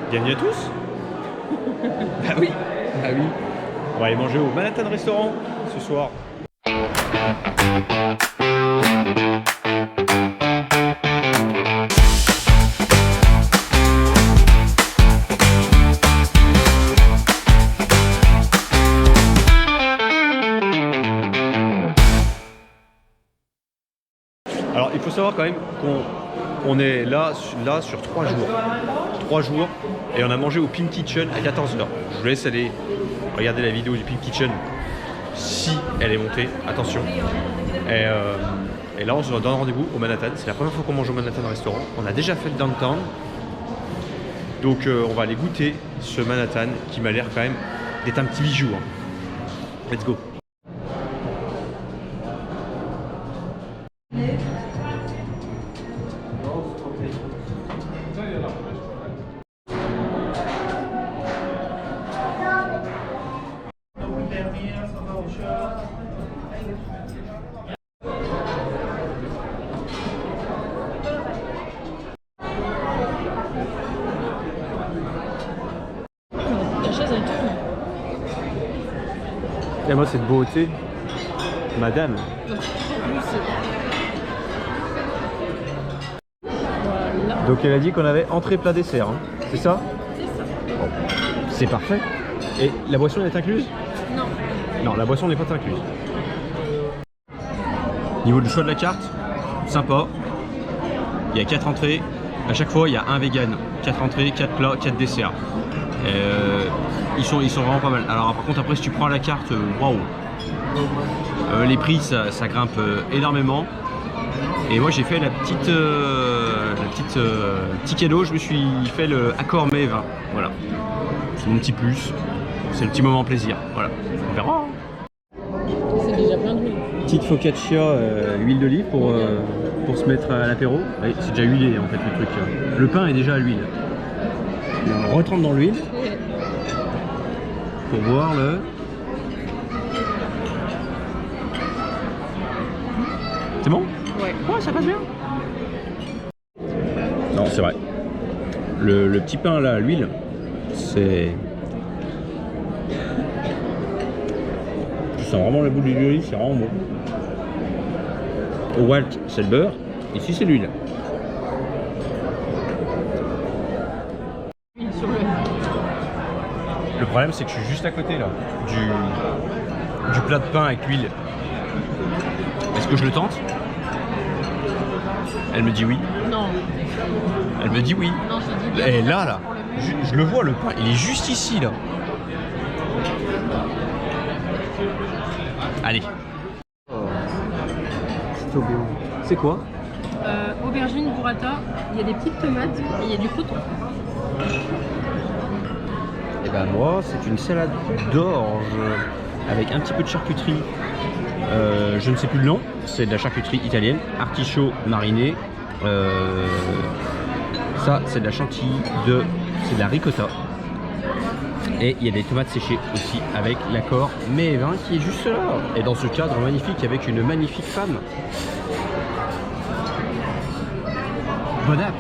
Bienvenue à tous. Bah oui, bah oui. On va aller manger au Manhattan Restaurant ce soir. Alors il faut savoir quand même qu'on est là sur 3 jours. 3 jours et on a mangé au Pink Kitchen à 14h. Je vous laisse aller regarder la vidéo du Pink Kitchen si elle est montée, attention. Et là on se donne rendez-vous au Manhattan. C'est la première fois qu'on mange au Manhattan Restaurant. On a déjà fait le downtown. Donc on va aller goûter ce Manhattan qui m'a l'air quand même d'être un petit bijou. Hein. Let's go. La chaise elle tourne. Et moi cette beauté, madame. Voilà. Donc elle a dit qu'on avait entrée plat dessert, hein. C'est ça? C'est ça. Bon. C'est parfait. Et la boisson est incluse? Non. Non, la boisson n'est pas incluse. Niveau du choix de la carte, sympa. Il y a 4 entrées. À chaque fois, il y a un vegan. 4 entrées, 4 plats, 4 desserts. Ils sont vraiment pas mal. Alors par contre, après, si tu prends la carte, waouh. Les prix, ça grimpe énormément. Et moi, j'ai fait la petite petit cadeau. Je me suis fait le Accor Mai 20. Voilà. C'est mon petit plus. C'est le petit moment plaisir. Voilà. On verra. C'est déjà plein d'huile. Petite focaccia, huile d'olive pour se mettre à l'apéro. Oui, c'est déjà huilé en fait le truc. Le pain est déjà à l'huile. On retrempe dans l'huile pour voir le... C'est bon? Ouais. Ouais, ça passe bien. Non, c'est vrai. Le petit pain là à l'huile, c'est... Tu sens vraiment le goût de l'huile d'olive, c'est vraiment bon. Au Walt, c'est le beurre. Ici, c'est l'huile. Sur le... Le problème, c'est que je suis juste à côté là du plat de pain avec l'huile. Est-ce que je le tente? Elle me dit oui. Non. Elle me dit oui. Non, j'ai dit Et là, je le vois, le pain, il est juste ici là. Allez. C'est quoi? Aubergine, burrata, il y a des petites tomates et il y a du coton. Et ben moi, c'est une salade d'orge avec un petit peu de charcuterie. Je ne sais plus le nom. C'est de la charcuterie italienne. Artichaut mariné. Ça, c'est de la chantilly c'est de la ricotta. Et il y a des tomates séchées aussi avec l'Accor Mai 20 qui est juste là. Et dans ce cadre magnifique avec une magnifique femme. Bon app.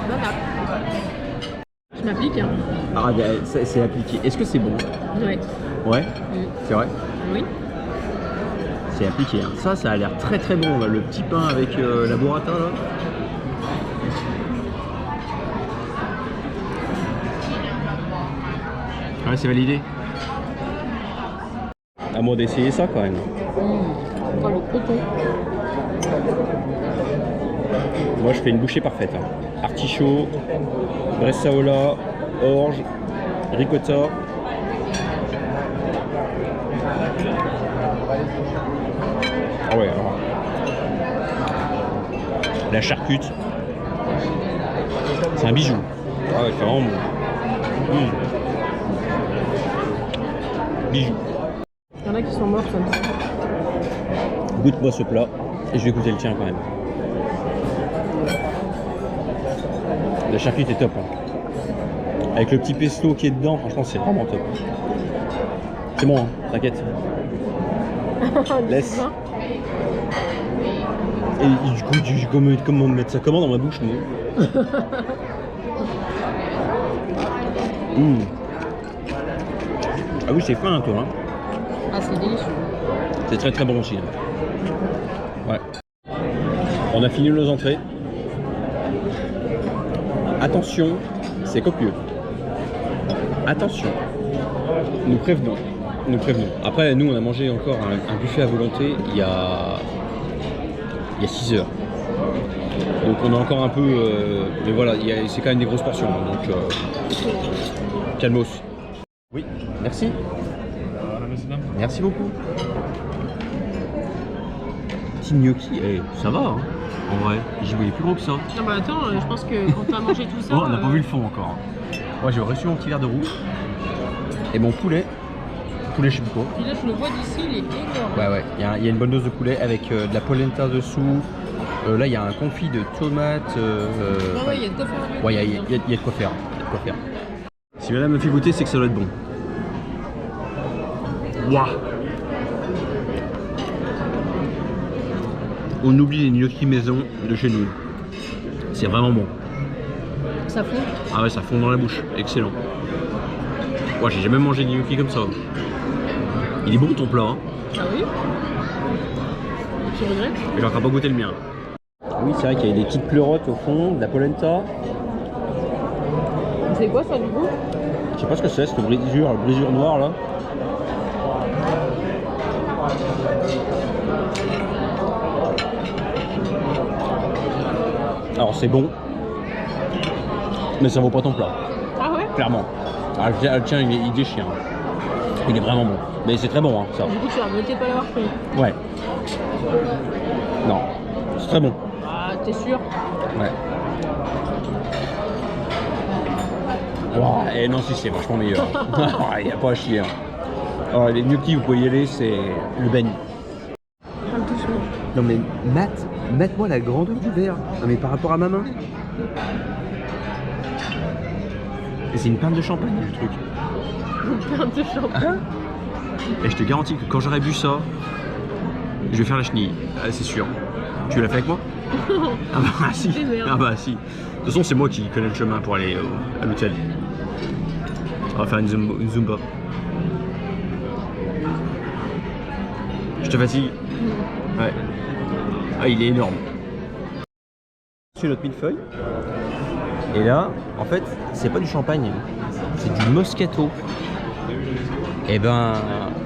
Bon app. Je m'applique, hein. Ah, c'est appliqué. Est-ce que c'est bon? Ouais. Ouais, c'est vrai. Oui. C'est appliqué. Hein. Ça a l'air très très bon. Là. Le petit pain avec la burrata là. Ouais, c'est validé. À moi d'essayer ça quand même. Oh, le coton. Moi je fais une bouchée parfaite. Hein. Artichaut, bressaola, orge, ricotta. Ah ouais, alors. La charcute. C'est un bijou. Ah ouais, c'est vraiment bon. Bijou. Il y en a qui sont morts comme ça. Goûte-moi ce plat et je vais goûter le tien quand même. La charcuterie est top. Hein. Avec le petit pesto qui est dedans, franchement c'est vraiment top. C'est bon, hein, t'inquiète. Laisse. Et du coup, comment mettre ça comment dans ma bouche moi. Mmh. Ah oui, c'est fin, toi. Hein. Ah, c'est délicieux. C'est très très bon aussi. Ouais. On a fini nos entrées. Attention, c'est copieux. Attention. Nous prévenons. Nous prévenons. Après, nous, on a mangé encore un buffet à volonté il y a 6 heures. Donc on a encore un peu... mais voilà, c'est quand même des grosses portions. Hein, donc calmos. Oui, merci. Merci beaucoup. Petit gnocchi, ça va hein, en vrai. J'y voyais plus gros que ça. Non bah attends, je pense que quand t'as mangé tout ça... Oh, on n'a pas vu le fond encore. Moi j'ai reçu mon petit verre de roux. Et mon poulet. Poulet je sais plus quoi. Et là je le vois d'ici, il est énorme. Ouais, il y a une bonne dose de poulet avec de la polenta dessous. Là il y a un confit de tomates. Ouais, il y a de quoi faire. Ouais, il y a de quoi faire. Si madame me fait goûter, c'est que ça doit être bon. Waouh. On oublie les gnocchis maison de chez nous. C'est vraiment bon. Ça fond. Ah ouais, ça fond dans la bouche. Excellent. Ouais, j'ai jamais mangé de gnocchi comme ça. Il est bon ton plat. Hein. Ah oui. Tu regrettes? J'ai encore pas goûté le mien. Oui, c'est vrai qu'il y a des petites pleurotes au fond, de la polenta. C'est quoi ça du coup? Je sais pas ce que c'est, cette brisure noire là. Alors c'est bon, mais ça vaut pas ton plat, Ah ouais? clairement. Ah, le tien il déchire. Il est vraiment bon, mais c'est très bon hein, ça. Du coup tu vas regretter de pas l'avoir pris. Ouais. Non, c'est très bon. Ah t'es sûr? Ouais. Oh, et non si c'est vachement meilleur. Il n'y a pas à chier. Hein. Alors, les gnocchis vous pouvez y aller, c'est le beigne. Parle doucement. Non mais mate-moi la grandeur du verre. Non mais par rapport à ma main. Et c'est une pinte de champagne le truc. Une pinte de champagne. Et je te garantis que quand j'aurai bu ça, je vais faire la chenille. Ah, c'est sûr. Tu l'as fait avec moi? Ah bah si. Ah bah si. De toute façon c'est moi qui connais le chemin pour aller à l'hôtel. On va faire une zumba. Je te fatigue? Ouais. Ah, il est énorme. C'est notre millefeuille. Et là, en fait, c'est pas du champagne, c'est du moscato. Et ben,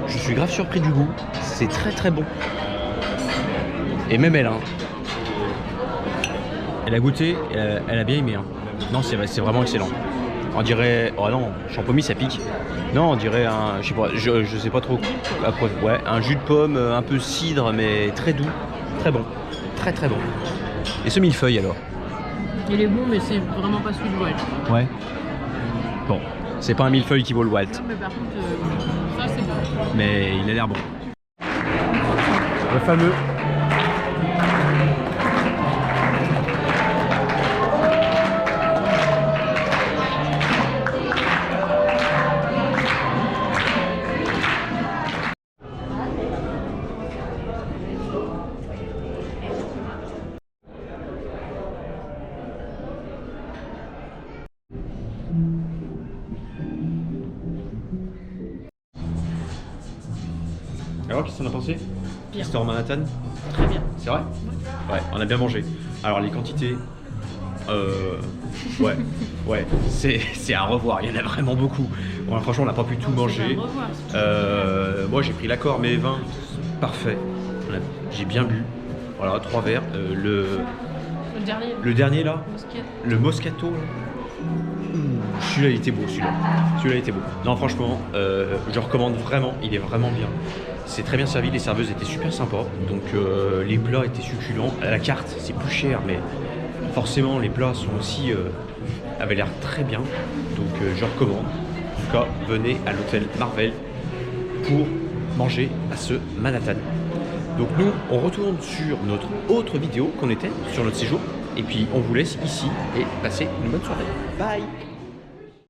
je suis grave surpris du goût. C'est très très bon. Et même elle, hein. Elle a goûté, elle a bien aimé. Hein. Non, c'est vraiment excellent. On dirait, oh non, champomis ça pique. Non, on dirait un, je sais pas trop. Ouais, un jus de pomme, un peu cidre, mais très doux, très bon, très très bon. Et ce millefeuille alors? Il est bon, mais c'est vraiment pas celui de Walt. Ouais. Bon, c'est pas un millefeuille qui vaut le Walt. Non, mais par contre, ça c'est bon. Mais il a l'air bon. Le fameux. Alors, qu'est-ce qu'on a pensé? Bien. Restaurant Manhattan? Très bien. C'est vrai? Ouais, on a bien mangé. Alors, les quantités, ouais, c'est à revoir. Il y en a vraiment beaucoup. Bon, franchement, on n'a pas pu tout manger. Moi, j'ai pris l'accord, mes vins, parfait. J'ai bien bu. Voilà, 3 verres. Le dernier là, le Moscato. Celui-là, il était beau, celui-là, il était beau. Non, franchement, je recommande vraiment. Il est vraiment bien. C'est très bien servi, les serveuses étaient super sympas, donc les plats étaient succulents. À la carte, c'est plus cher, mais forcément les plats sont aussi avaient l'air très bien, donc je recommande. En tout cas, venez à l'hôtel Marvel pour manger à ce Manhattan. Donc nous, on retourne sur notre autre vidéo qu'on était sur notre séjour, et puis on vous laisse ici et passez une bonne soirée. Bye.